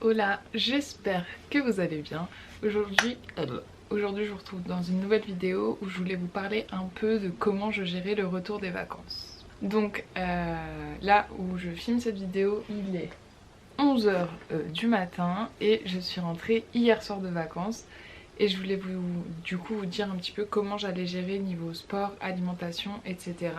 Hola, j'espère que vous allez bien. Aujourd'hui, je vous retrouve dans une nouvelle vidéo où je voulais vous parler un peu de comment je gérais le retour des vacances. Donc là où je filme cette vidéo, il est 11 h du matin et je suis rentrée hier soir de vacances. Et je voulais vous dire un petit peu comment j'allais gérer niveau sport, alimentation, etc.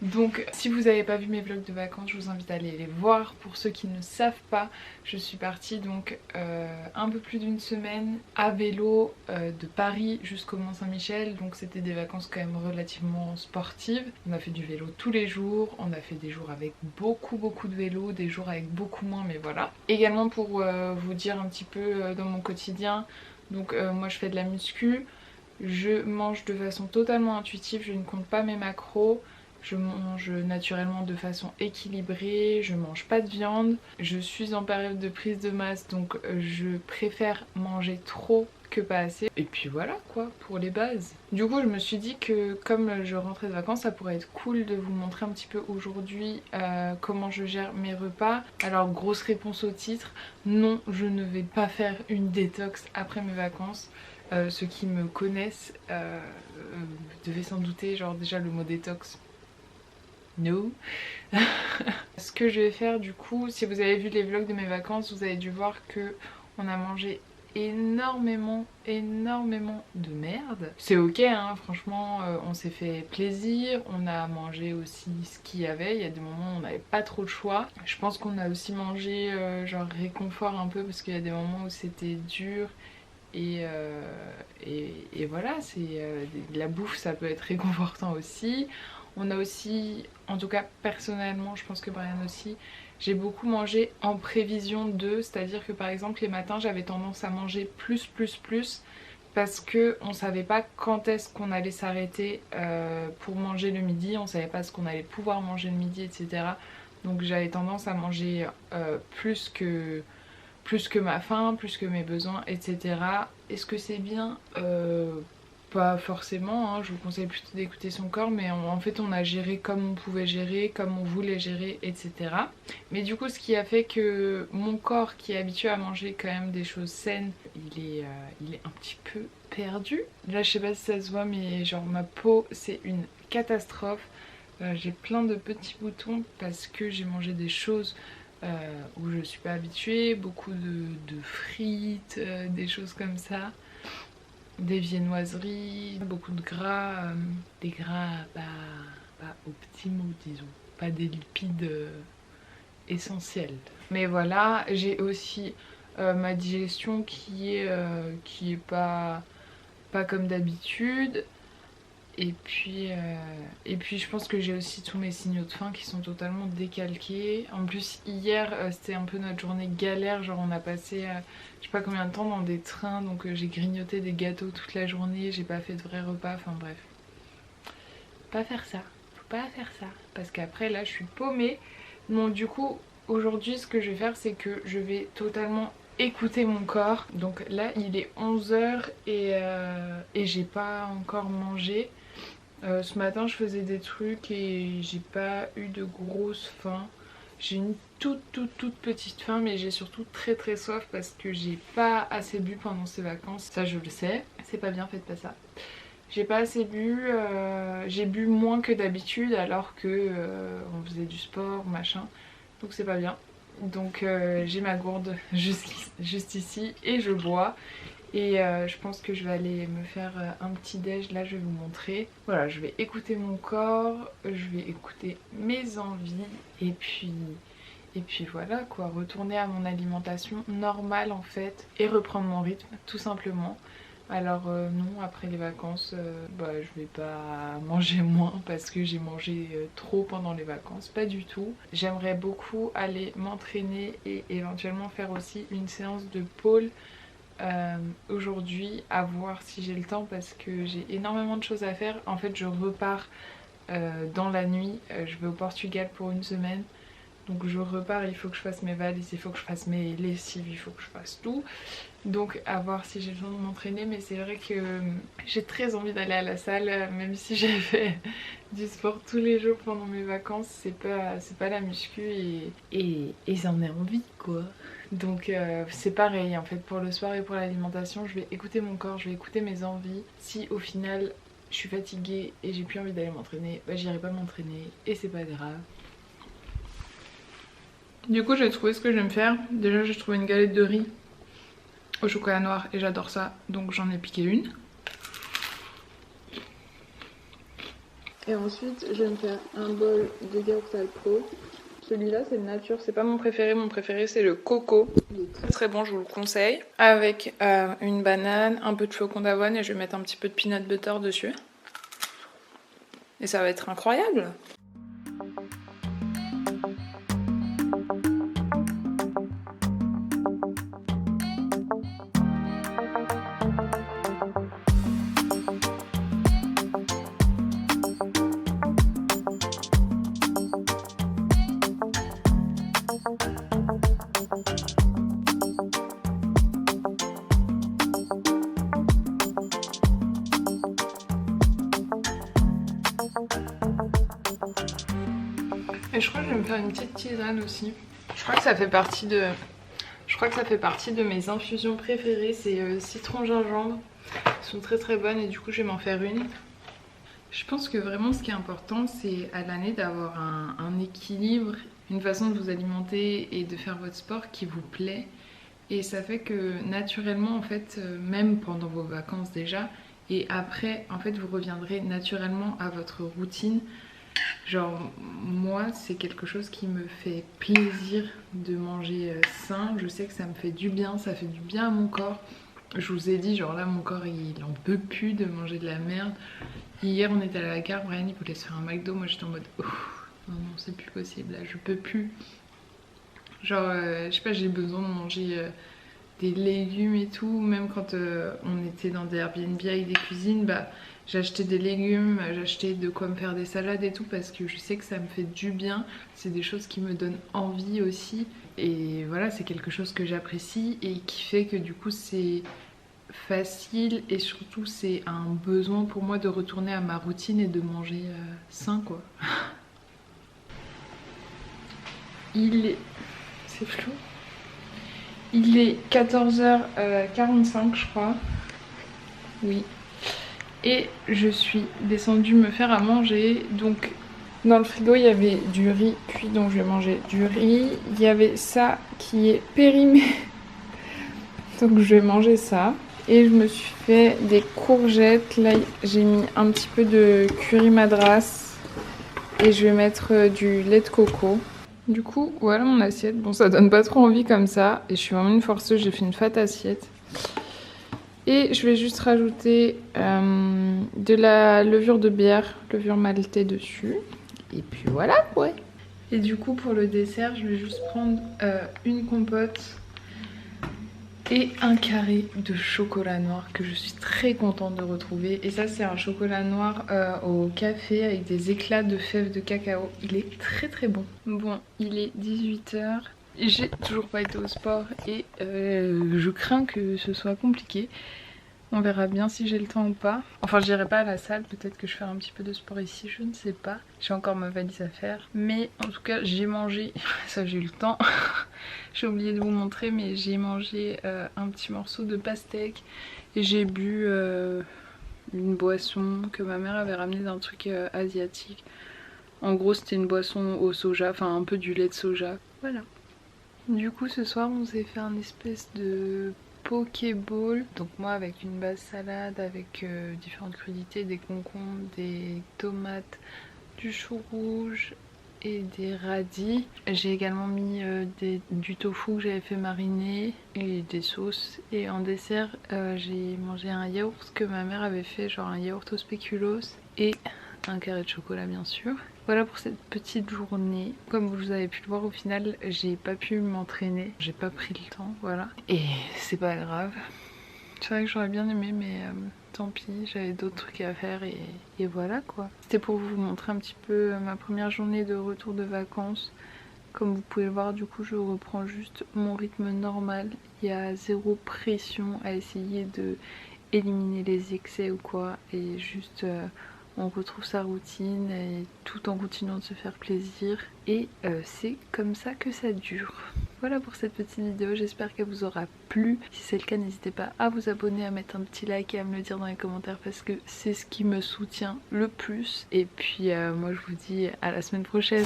Donc si vous n'avez pas vu mes vlogs de vacances, je vous invite à aller les voir. Pour ceux qui ne savent pas, je suis partie donc un peu plus d'une semaine à vélo de Paris jusqu'au Mont-Saint-Michel. Donc c'était des vacances quand même relativement sportives. On a fait du vélo tous les jours, on a fait des jours avec beaucoup de vélo, des jours avec beaucoup moins, mais voilà. Également pour vous dire un petit peu dans mon quotidien, donc moi je fais de la muscu, je mange de façon totalement intuitive, je ne compte pas mes macros, je mange naturellement de façon équilibrée, je mange pas de viande, je suis en période de prise de masse donc je préfère manger trop que pas assez. Et puis voilà quoi, pour les bases. Du coup je me suis dit que comme je rentrais de vacances, ça pourrait être cool de vous montrer un petit peu aujourd'hui comment je gère mes repas. Alors grosse réponse au titre, non je ne vais pas faire une détox après mes vacances. Ceux qui me connaissent devaient s'en douter, genre déjà le mot détox. No. Ce que je vais faire du coup, si vous avez vu les vlogs de mes vacances, vous avez dû voir que on a mangé énormément de merde. C'est ok hein, franchement on s'est fait plaisir, on a mangé aussi ce qu'il y avait, il y a des moments où on n'avait pas trop de choix. Je pense qu'on a aussi mangé genre réconfort un peu parce qu'il y a des moments où c'était dur. Et voilà, la bouffe ça peut être réconfortant aussi. On a aussi, en tout cas personnellement, je pense que Brian aussi, j'ai beaucoup mangé en prévision de, c'est-à-dire que par exemple les matins j'avais tendance à manger plus parce que on savait pas quand est-ce qu'on allait s'arrêter pour manger le midi, on savait pas ce qu'on allait pouvoir manger le midi, etc. Donc j'avais tendance à manger plus que ma faim, plus que mes besoins, etc. Est-ce que c'est bien pas forcément, hein. Je vous conseille plutôt d'écouter son corps, mais en fait on a géré comme on pouvait gérer, comme on voulait gérer, etc. Mais du coup ce qui a fait que mon corps qui est habitué à manger quand même des choses saines, il est un petit peu perdu. Là je sais pas si ça se voit mais genre ma peau c'est une catastrophe. J'ai plein de petits boutons parce que j'ai mangé des choses où je suis pas habituée, beaucoup de frites, des choses comme ça, des viennoiseries, beaucoup de gras, des gras pas optimaux disons, pas des lipides essentiels. Mais voilà, j'ai aussi ma digestion qui est pas comme d'habitude. Et puis je pense que j'ai aussi tous mes signaux de faim qui sont totalement décalqués. En plus hier c'était un peu notre journée galère, genre on a passé je sais pas combien de temps dans des trains, donc j'ai grignoté des gâteaux toute la journée, j'ai pas fait de vrai repas, enfin bref. Faut pas faire ça, faut pas faire ça, parce qu'après là je suis paumée. Donc du coup aujourd'hui ce que je vais faire c'est que je vais totalement écouter mon corps. Donc là il est 11 h et j'ai pas encore mangé. Ce matin je faisais des trucs et j'ai pas eu de grosse faim. J'ai une toute petite faim, mais j'ai surtout très soif parce que j'ai pas assez bu pendant ces vacances. Ça je le sais, c'est pas bien, faites pas ça. J'ai pas assez bu, j'ai bu moins que d'habitude alors que on faisait du sport, machin. Donc c'est pas bien. Donc j'ai ma gourde juste ici et je bois. Et je pense que je vais aller me faire un petit déj, là je vais vous montrer. Voilà, je vais écouter mon corps, je vais écouter mes envies et puis voilà quoi, retourner à mon alimentation normale en fait et reprendre mon rythme tout simplement. Alors non, après les vacances, je vais pas manger moins parce que j'ai mangé trop pendant les vacances, pas du tout. J'aimerais beaucoup aller m'entraîner et éventuellement faire aussi une séance de pole aujourd'hui, à voir si j'ai le temps parce que j'ai énormément de choses à faire. En fait je repars dans la nuit, je vais au Portugal pour une semaine. Donc je repars, il faut que je fasse mes valises, il faut que je fasse mes lessives, il faut que je fasse tout. Donc à voir si j'ai le temps de m'entraîner, mais c'est vrai que j'ai très envie d'aller à la salle, même si j'ai fait du sport tous les jours pendant mes vacances, c'est pas la muscu et j'en ai envie quoi. Donc c'est pareil en fait pour le sport et pour l'alimentation, je vais écouter mon corps, je vais écouter mes envies. Si au final je suis fatiguée et j'ai plus envie d'aller m'entraîner, bah j'irai pas m'entraîner et c'est pas grave. Du coup j'ai trouvé ce que je vais me faire. Déjà j'ai trouvé une galette de riz au chocolat noir et j'adore ça, donc j'en ai piqué une. Et ensuite je vais me faire un bol de yaourt alpro. Celui-là c'est le nature, c'est pas mon préféré c'est le coco. Il est très très bon, je vous le conseille. Avec une banane, un peu de flocons d'avoine et je vais mettre un petit peu de peanut butter dessus. Et ça va être incroyable. Et je crois que je vais me faire une petite tisane aussi. Je crois que ça fait partie de mes infusions préférées, c'est citron gingembre. Elles sont très très bonnes et du coup je vais m'en faire une. Je pense que vraiment ce qui est important c'est à l'année d'avoir un équilibre, une façon de vous alimenter et de faire votre sport qui vous plaît. Et ça fait que naturellement en fait, même pendant vos vacances déjà, et après en fait vous reviendrez naturellement à votre routine. Genre moi c'est quelque chose qui me fait plaisir de manger sain, je sais que ça me fait du bien, ça fait du bien à mon corps. Je vous ai dit genre là mon corps il en peut plus de manger de la merde. Hier on était à la gare, Brian il voulait se faire un McDo, moi j'étais en mode oh, non non c'est plus possible là, je peux plus. Genre je sais pas, j'ai besoin de manger des légumes et tout, même quand on était dans des Airbnb avec des cuisines, bah j'achetais des légumes, j'achetais de quoi me faire des salades et tout parce que je sais que ça me fait du bien, c'est des choses qui me donnent envie aussi et voilà c'est quelque chose que j'apprécie et qui fait que du coup c'est facile et surtout c'est un besoin pour moi de retourner à ma routine et de manger sain quoi. C'est flou. Il est 14h45 je crois. Oui. Et je suis descendue me faire à manger. Donc dans le frigo il y avait du riz cuit, donc je vais manger du riz. Il y avait ça qui est périmé. Donc je vais manger ça. Et je me suis fait des courgettes. Là j'ai mis un petit peu de curry madras. Et je vais mettre du lait de coco. Du coup voilà mon assiette. Bon ça donne pas trop envie comme ça. Et je suis vraiment une forceuse, j'ai fait une fat assiette. Et je vais juste rajouter de la levure de bière, levure maltée dessus. Et puis voilà quoi. Et du coup pour le dessert je vais juste prendre une compote et un carré de chocolat noir que je suis très contente de retrouver. Et ça c'est un chocolat noir au café avec des éclats de fèves de cacao. Il est très très bon. Bon il est 18h. J'ai toujours pas été au sport et je crains que ce soit compliqué. On verra bien si j'ai le temps ou pas. Enfin j'irai pas à la salle, peut-être que je ferai un petit peu de sport ici, je ne sais pas. J'ai encore ma valise à faire. Mais en tout cas j'ai mangé, ça j'ai eu le temps. J'ai oublié de vous montrer mais j'ai mangé un petit morceau de pastèque. Et j'ai bu une boisson que ma mère avait ramenée d'un truc asiatique. En gros c'était une boisson au soja, enfin un peu du lait de soja. Voilà. Du coup ce soir on s'est fait un espèce de pokéball. Donc moi avec une base salade, avec différentes crudités, des concombres, des tomates, du chou rouge et des radis. J'ai également mis du tofu que j'avais fait mariner et des sauces. Et en dessert j'ai mangé un yaourt que ma mère avait fait, genre un yaourt au spéculoos et un carré de chocolat bien sûr. Voilà pour cette petite journée. Comme vous avez pu le voir au final, j'ai pas pu m'entraîner. J'ai pas pris le temps, voilà. Et c'est pas grave. C'est vrai que j'aurais bien aimé mais tant pis, j'avais d'autres trucs à faire et voilà quoi. C'était pour vous montrer un petit peu ma première journée de retour de vacances. Comme vous pouvez le voir, du coup je reprends juste mon rythme normal. Il y a zéro pression à essayer de éliminer les excès ou quoi, et juste on retrouve sa routine et tout en continuant de se faire plaisir, et c'est comme ça que ça dure. Voilà pour cette petite vidéo, j'espère qu'elle vous aura plu. Si c'est le cas, n'hésitez pas à vous abonner, à mettre un petit like et à me le dire dans les commentaires parce que c'est ce qui me soutient le plus. Et puis moi je vous dis à la semaine prochaine.